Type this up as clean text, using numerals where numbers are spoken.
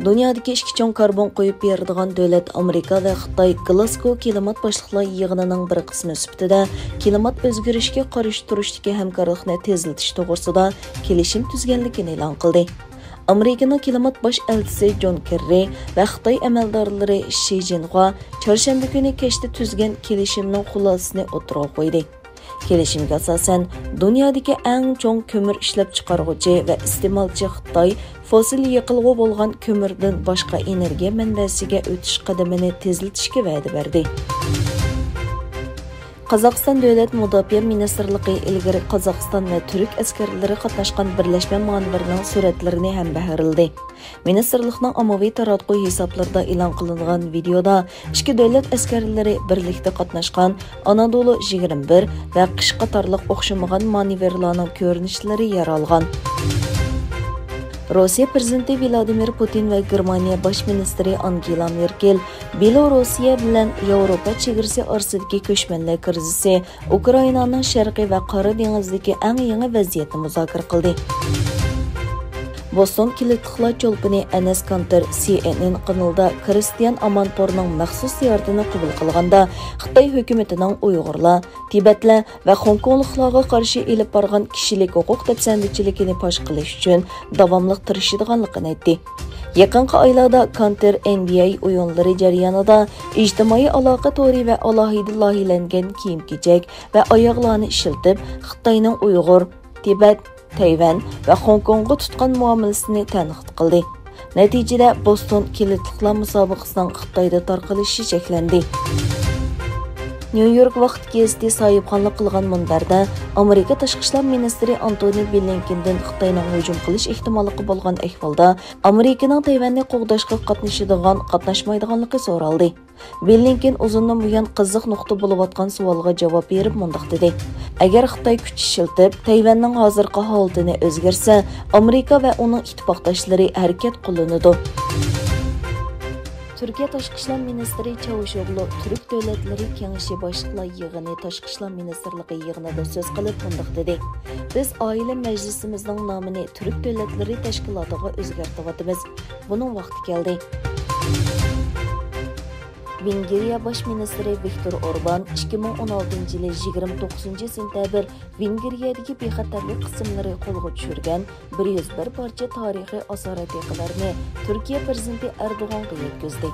Dünyadaki ikki cho'ng karbon qo'yib beradigan davlat Amerika va Xitoy Glasgow klimat boshliqlar yig'inining bir qismi sifatida klimat o'zgarishiga qarshi turushdagi hamkorlikni tezlatish to'g'risida kelishim tuzganligini e'lon qildi. Amerikaning klimat bosh elchisi John Kerry va Xitoy amaldorlari Xi Jinping chorshanba kuni kechda tuzgan kelishimning xulosasini o'tirg'a qo'ydi. Kelishimga asosan dunyodagi eng cho'ng ko'mir ishlab chiqaruvchi va iste'molchi Xitoy fosil yiqilg'i bo'lgan ko'mirdan boshqa energiya manbasiga o'tish qadamini tezlatishga va'da berdi. Qozog'iston davlat mudofaa ministrligi ilgari Qozog'iston va turk askarlari qatnashgan birlashma manevrining suratlarini ham bahirildi. Ministrlikning ommaviy taratquv hisoblarida e'lon qilingan videoda ikki davlat askarlari birlikda qatnashgan Anadolu 21 va qish qatorliq o'xshamagan manevrlarning ko'rinishlari yer olgan. Rossiya prezidenti Vladimir Putin va Germaniya bosh ministri Angela Merkel Belorussiya bilan Yevropa chegarasi orasidagi ko'chmanlar krizisi, Ukrainaning sharqiy va Qora dengizdagi eng yangi vaziyatni muzokara qildi. Boston kilitliqlar cho'lpini Anas Kanter CNN kanalida Kristian Amanporning maxsus ziyoratini qabul qilganda Xitoy hukumatining Uyg'urlar, Tibetlar va Hongkongliklarga qarshi elib borgan kishilik huquq dafsandichiligini fosh qilish uchun davomli tirishadiganligini aytdi. Yaqinqi oylarda Kanter NBA o'yinlari jarayonida ijtimoiy aloqa to'ri va alohida loyihalangan kiyim-kechak va oyoqlarni ishiltib Xitoyning Uyg'ur, Tibet, Tayvan va Hong Kongga tutgan muomalasini tanqid qildi. Natijada Boston kilitliqlar musobaqasining Xitoyda tarqalishi cheklandi. New York vaqt gazeti sohibxonlik qilgan munbarda Amerika tashqi ishlar ministri Antony Blinkendan Xitoyning hujum qilish ehtimoligi bo'lgan ahvolda Amerikaning Tayvanni qo'g'dashga qatnashmaydiganligi so'raldi. Blinken uzundan buyon qiziq nuqta bo'layotgan savolga javob berib mundaq dedi: Agar Xitoy kuch ishlatib Tayvanning hozirgi holatini o'zgarsa, Amerika va uning ittifoqdoshlari harakat qo'llanadi. Türkiye Tashqi ishlar ministri Çavuşoğlu Türk davlatlari kengashi boshliqlar yig'ini Tashqi ishlar ministrligi yig'inida so'z qilib mundaq dedi: Biz oila majlisimizning nomini Türk davlatlari tashkilotiga o'zgartiramiz. Buning vaqti keldi. Vengriya bosh ministri Viktor Orban 2016 yili 29 sentabr Vengriyadagi bexatarlik qismlari qo'lga tushirgan 101 parcha tarixiy asoratlarni Turkiya prezidenti Erdo'g'onga yetkazdi.